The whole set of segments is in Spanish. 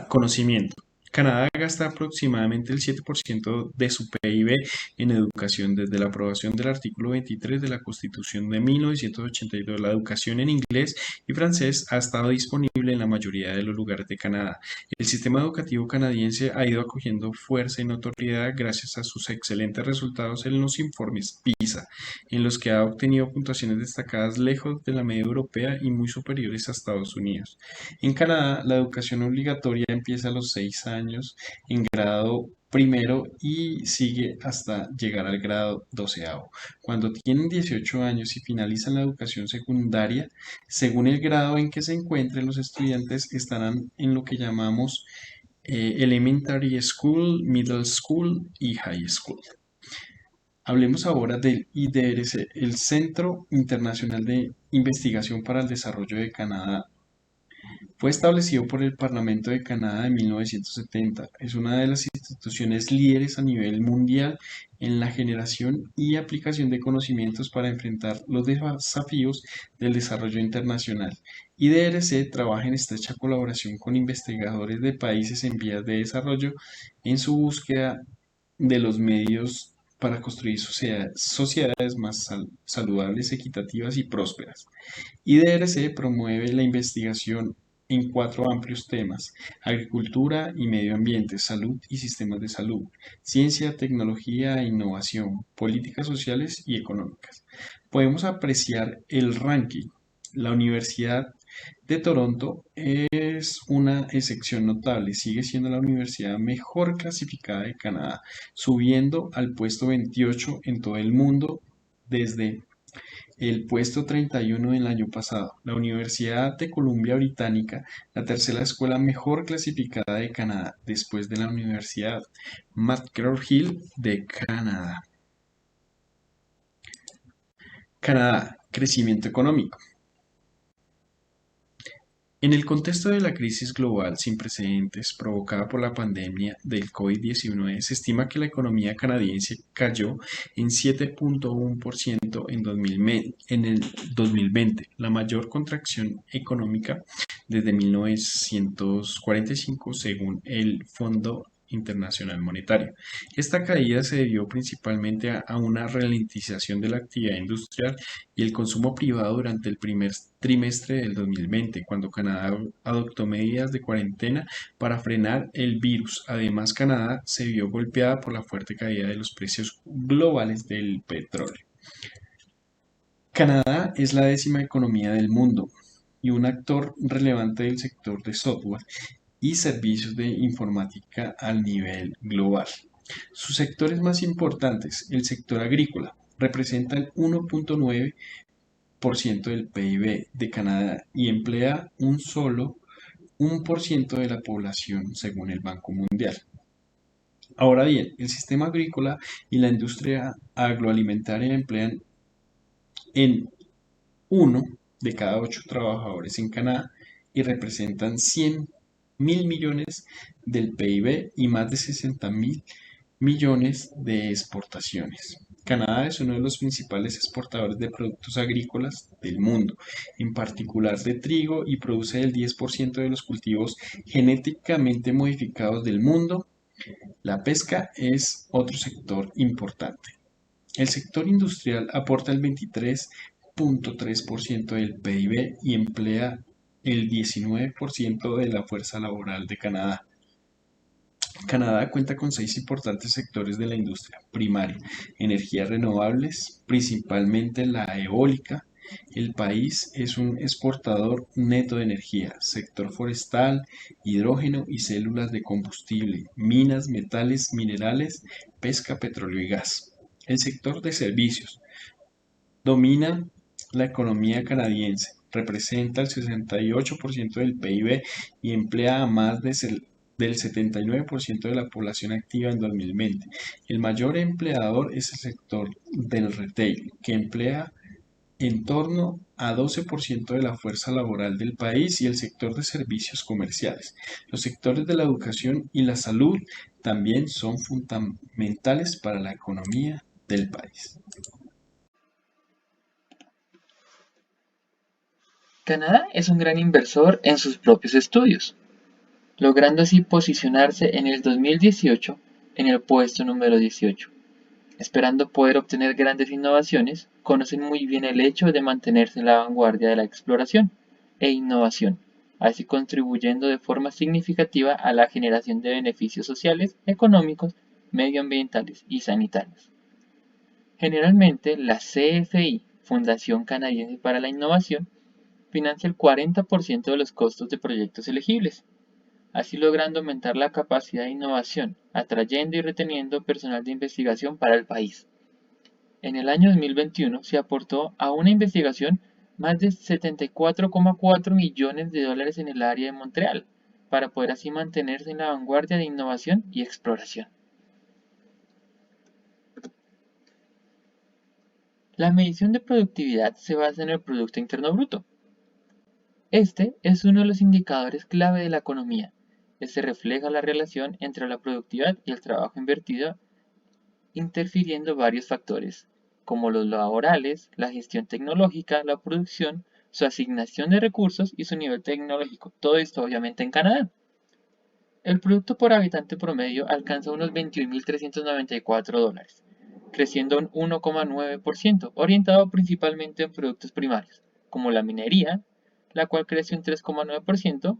Conocimiento. Canadá gasta aproximadamente el 7% de su PIB en educación desde la aprobación del artículo 23 de la Constitución de 1982. La educación en inglés y francés ha estado disponible en la mayoría de los lugares de Canadá. El sistema educativo canadiense ha ido acogiendo fuerza y notoriedad gracias a sus excelentes resultados en los informes PISA, en los que ha obtenido puntuaciones destacadas lejos de la media europea y muy superiores a Estados Unidos. En Canadá, la educación obligatoria empieza a los 6 años en grado primero y sigue hasta llegar al grado doceavo. Cuando tienen 18 años y finalizan la educación secundaria, según el grado en que se encuentren los estudiantes, estarán en lo que llamamos Elementary School, Middle School y High School. Hablemos ahora del IDRC, el Centro Internacional de Investigación para el Desarrollo de Canadá. Fue establecido por el Parlamento de Canadá en 1970. Es una de las instituciones líderes a nivel mundial en la generación y aplicación de conocimientos para enfrentar los desafíos del desarrollo internacional. IDRC trabaja en estrecha colaboración con investigadores de países en vías de desarrollo en su búsqueda de los medios para construir sociedades más saludables, equitativas y prósperas. IDRC promueve la investigación en cuatro amplios temas: agricultura y medio ambiente, salud y sistemas de salud, ciencia, tecnología e innovación, políticas sociales y económicas. Podemos apreciar el ranking. La Universidad de Toronto es una excepción notable, sigue siendo la universidad mejor clasificada de Canadá, subiendo al puesto 28 en todo el mundo desde el puesto 31 del año pasado. La Universidad de Columbia Británica, la tercera escuela mejor clasificada de Canadá, después de la Universidad McGraw-Hill de Canadá. Canadá, crecimiento económico. En el contexto de la crisis global sin precedentes provocada por la pandemia del COVID-19, se estima que la economía canadiense cayó en 7,1% en el 2020, la mayor contracción económica desde 1945, según el Fondo Internacional Monetario. Esta caída se debió principalmente a una ralentización de la actividad industrial y el consumo privado durante el primer trimestre del 2020, cuando Canadá adoptó medidas de cuarentena para frenar el virus. Además, Canadá se vio golpeada por la fuerte caída de los precios globales del petróleo. Canadá es la décima economía del mundo y un actor relevante del sector de software y servicios de informática a nivel global. Sus sectores más importantes: el sector agrícola, representa el 1,9% del PIB de Canadá y emplea un solo 1% de la población, según el Banco Mundial. Ahora bien, el sistema agrícola y la industria agroalimentaria emplean en uno de cada 8 trabajadores en Canadá y representan 100.000 millones del PIB y más de 60.000 millones de exportaciones. Canadá es uno de los principales exportadores de productos agrícolas del mundo, en particular de trigo, y produce el 10% de los cultivos genéticamente modificados del mundo. La pesca es otro sector importante. El sector industrial aporta el 23,3% del PIB y emplea el 19% de la fuerza laboral de Canadá. Canadá cuenta con 6 importantes sectores de la industria primaria: energías renovables, principalmente la eólica. El país es un exportador neto de energía, sector forestal, hidrógeno y células de combustible, minas, metales, minerales, pesca, petróleo y gas. El sector de servicios domina la economía canadiense, representa el 68% del PIB y emplea a más del 79% de la población activa en 2020. El mayor empleador es el sector del retail, que emplea en torno a 12% de la fuerza laboral del país, y el sector de servicios comerciales. Los sectores de la educación y la salud también son fundamentales para la economía del país. Canadá es un gran inversor en sus propios estudios. logrando así posicionarse en el 2018 en el puesto número 18. Esperando poder obtener grandes innovaciones, conocen muy bien el hecho de mantenerse en la vanguardia de la exploración e innovación, así contribuyendo de forma significativa a la generación de beneficios sociales, económicos, medioambientales y sanitarios. Generalmente, la CFI, Fundación Canadiense para la Innovación, financia el 40% de los costos de proyectos elegibles, así logrando aumentar la capacidad de innovación, atrayendo y reteniendo personal de investigación para el país. En el año 2021 se aportó a una investigación más de 74,4 millones de dólares en el área de Montreal, para poder así mantenerse en la vanguardia de innovación y exploración. La medición de productividad se basa en el Producto Interno Bruto. Este es uno de los indicadores clave de la economía. Este refleja la relación entre la productividad y el trabajo invertido, interfiriendo varios factores, como los laborales, la gestión tecnológica, la producción, su asignación de recursos y su nivel tecnológico. Todo esto obviamente en Canadá. El producto por habitante promedio alcanza unos 21.394 dólares, creciendo un 1,9%, orientado principalmente en productos primarios, como la minería, la cual crece un 3,9%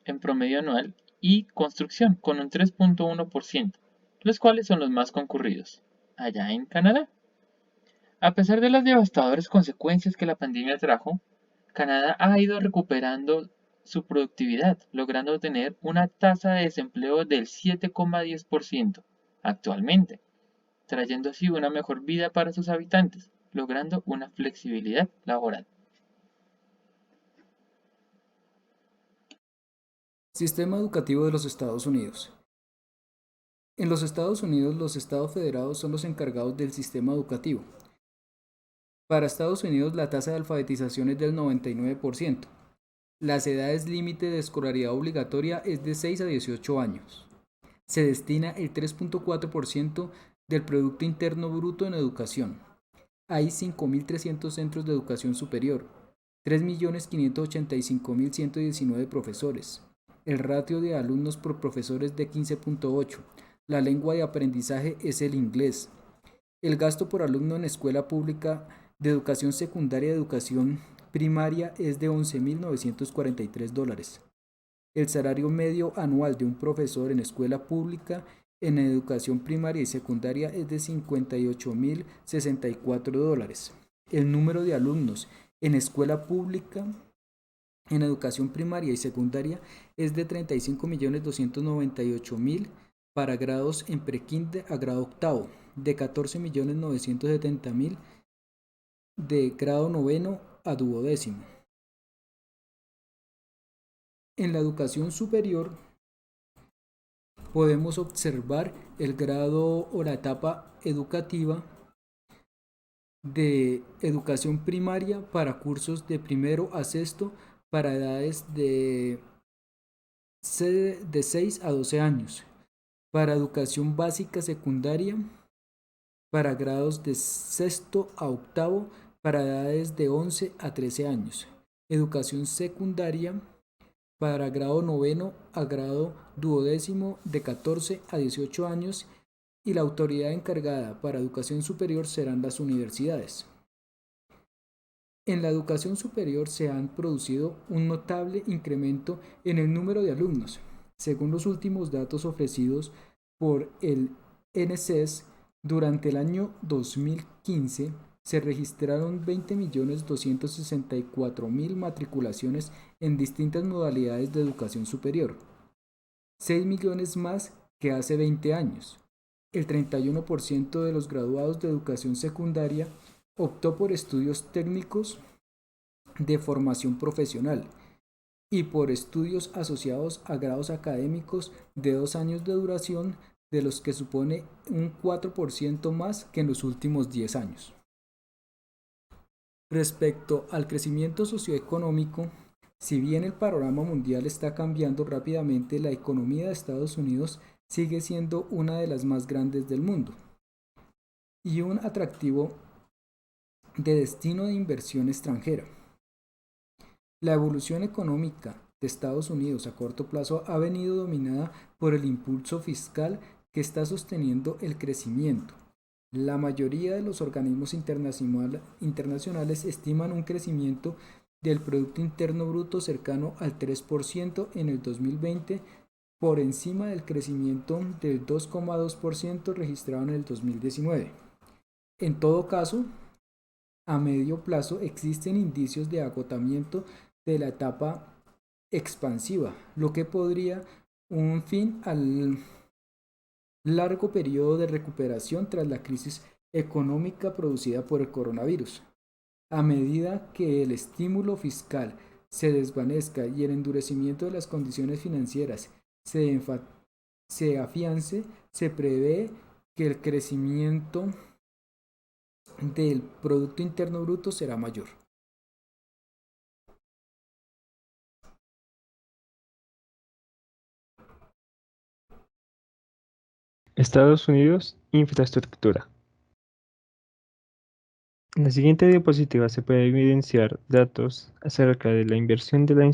en promedio anual, y construcción, con un 3,1%, los cuales son los más concurridos, allá en Canadá. A pesar de las devastadoras consecuencias que la pandemia trajo, Canadá ha ido recuperando su productividad, logrando tener una tasa de desempleo del 7,10% actualmente, trayendo así una mejor vida para sus habitantes, logrando una flexibilidad laboral. Sistema educativo de los Estados Unidos. En los Estados Unidos, los estados federados son los encargados del sistema educativo. Para Estados Unidos, la tasa de alfabetización es del 99%. Las edades límite de escolaridad obligatoria es de 6 a 18 años. Se destina el 3,4% del Producto Interno Bruto en educación. Hay 5.300 centros de educación superior, 3.585.119 profesores. El ratio de alumnos por profesor es de 15,8. La lengua de aprendizaje es el inglés. El gasto por alumno en escuela pública de educación secundaria y educación primaria es de 11.943 dólares. El salario medio anual de un profesor en escuela pública en educación primaria y secundaria es de 58.064 dólares. El número de alumnos en escuela pública en educación primaria y secundaria es de 35.298.000 para grados en prekinder a grado octavo, de 14.970.000 de grado noveno a duodécimo. En la educación superior podemos observar el grado o la etapa educativa de educación primaria para cursos de primero a sexto para edades de 6 a 12 años, para educación básica secundaria para grados de sexto a octavo para edades de 11 a 13 años, educación secundaria para grado noveno a grado duodécimo de 14 a 18 años, y la autoridad encargada para educación superior serán las universidades. En la educación superior se han producido un notable incremento en el número de alumnos. Según los últimos datos ofrecidos por el NCES, durante el año 2015 se registraron 20.264.000 matriculaciones en distintas modalidades de educación superior, 6 millones más que hace 20 años. El 31% de los graduados de educación secundaria optó por estudios técnicos de formación profesional y por estudios asociados a grados académicos de 2 años de duración, de los que supone un 4% más que en los últimos 10 años. Respecto al crecimiento socioeconómico, si bien el panorama mundial está cambiando rápidamente, la economía de Estados Unidos sigue siendo una de las más grandes del mundo y un atractivo de destino de inversión extranjera. La evolución económica de Estados Unidos a corto plazo ha venido dominada por el impulso fiscal que está sosteniendo el crecimiento. La mayoría de los organismos internacionales estiman un crecimiento del Producto Interno Bruto cercano al 3% en el 2020, por encima del crecimiento del 2,2% registrado en el 2019. En todo caso, a medio plazo existen indicios de agotamiento de la etapa expansiva, lo que podría un fin al largo periodo de recuperación tras la crisis económica producida por el coronavirus. A medida que el estímulo fiscal se desvanezca y el endurecimiento de las condiciones financieras se afiance, se prevé que el crecimiento del Producto Interno Bruto será mayor. Estados Unidos, infraestructura. En la siguiente diapositiva se puede evidenciar datos acerca de la inversión de la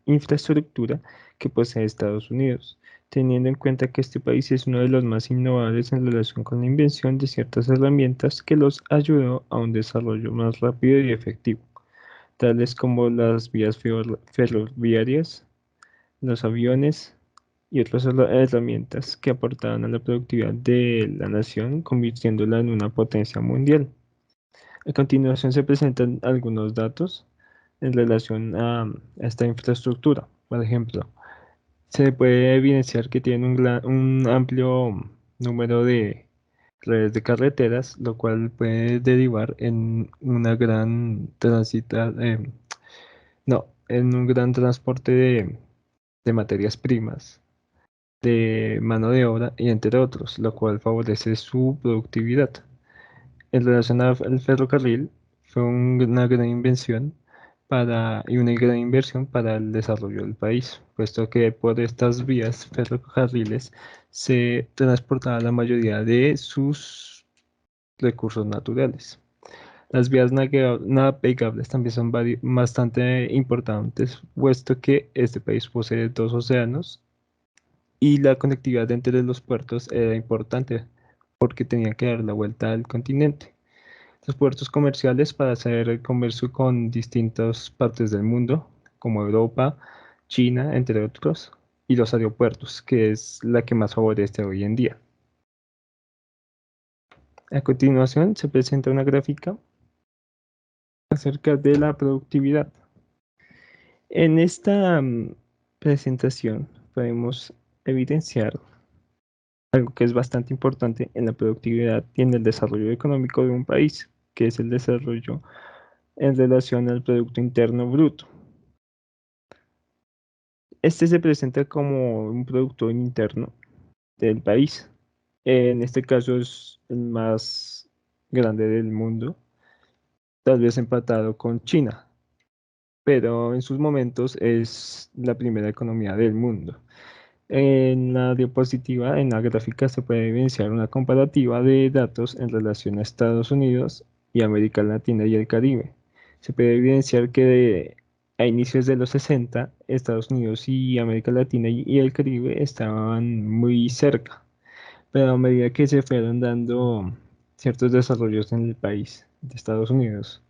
infraestructura que posee Estados Unidos, teniendo en cuenta que este país es uno de los más innovadores en relación con la invención de ciertas herramientas que los ayudó a un desarrollo más rápido y efectivo, tales como las vías ferroviarias, los aviones y otras herramientas que aportaban a la productividad de la nación, convirtiéndola en una potencia mundial. A continuación se presentan algunos datos en relación a esta infraestructura. Por ejemplo, se puede evidenciar que tiene un amplio número de redes de carreteras, lo cual puede derivar en una gran en un gran transporte de materias primas, de mano de obra y entre otros, lo cual favorece su productividad. En relación al ferrocarril, fue una gran invención y una gran inversión para el desarrollo del país, puesto que por estas vías ferrocarriles se transportaba la mayoría de sus recursos naturales. Las vías navegables también son bastante importantes, puesto que este país posee dos océanos y la conectividad entre los puertos era importante porque tenía que dar la vuelta al continente. Los puertos comerciales para hacer comercio con distintas partes del mundo, como Europa, China, entre otros, y los aeropuertos, que es la que más favorece hoy en día. A continuación se presenta una gráfica acerca de la productividad. En esta presentación podemos evidenciar algo que es bastante importante en la productividad y en el desarrollo económico de un país, que es el desarrollo en relación al Producto Interno Bruto. Este se presenta como un producto interno del país. En este caso es el más grande del mundo, tal vez empatado con China, pero en sus momentos es la primera economía del mundo. En la diapositiva, en la gráfica, se puede evidenciar una comparativa de datos en relación a Estados Unidos y América Latina y el Caribe. Se puede evidenciar que a inicios de los 60, Estados Unidos y América Latina y el Caribe estaban muy cerca, pero a medida que se fueron dando ciertos desarrollos en el país de Estados Unidos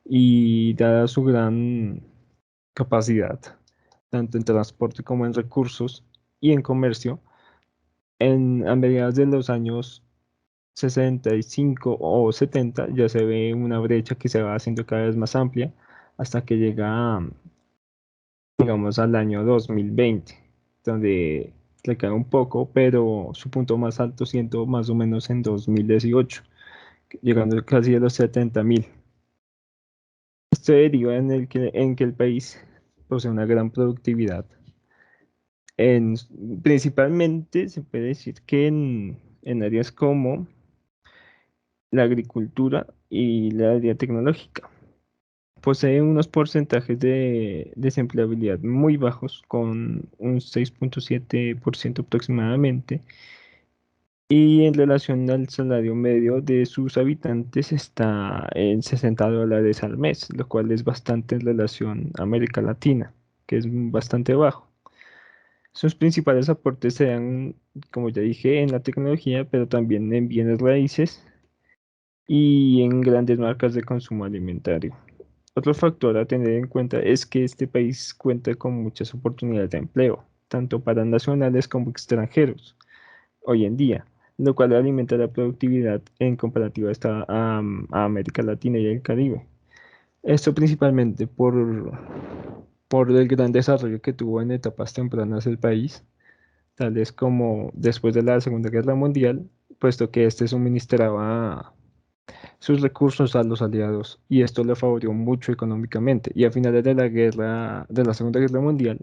y dada su gran capacidad, tanto en transporte como en recursos y en comercio, a mediados de los años 65 o 70 ya se ve una brecha que se va haciendo cada vez más amplia hasta que llega, digamos, al año 2020, donde recae un poco, pero su punto más alto siendo más o menos en 2018, llegando casi a los 70.000. Esto deriva en que el país posee una gran productividad. Principalmente se puede decir que en áreas como la agricultura y la área tecnológica. Posee unos porcentajes de desempleabilidad muy bajos, con un 6,7% aproximadamente, y en relación al salario medio de sus habitantes está en $60 al mes, lo cual es bastante en relación a América Latina, que es bastante bajo. Sus principales aportes se dan, como ya dije, en la tecnología, pero también en bienes raíces y en grandes marcas de consumo alimentario. Otro factor a tener en cuenta es que este país cuenta con muchas oportunidades de empleo, tanto para nacionales como extranjeros, hoy en día, lo cual alimenta la productividad en comparativa a América Latina y el Caribe. Esto principalmente por el gran desarrollo que tuvo en etapas tempranas el país, tales como después de la Segunda Guerra Mundial, puesto que este suministraba sus recursos a los aliados y esto le favoreció mucho económicamente. Y a finales de la Segunda Guerra Mundial,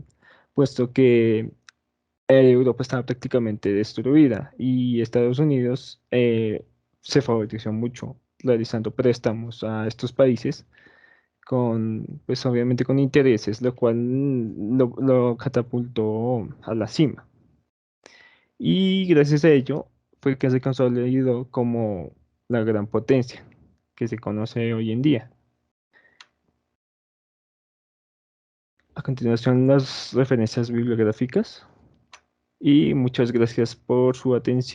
puesto que Europa estaba prácticamente destruida y Estados Unidos se favoreció mucho realizando préstamos a estos países pues obviamente con intereses, lo cual lo catapultó a la cima. Y gracias a ello fue que se consolidó como la gran potencia que se conoce hoy en día. A continuación, las referencias bibliográficas y muchas gracias por su atención.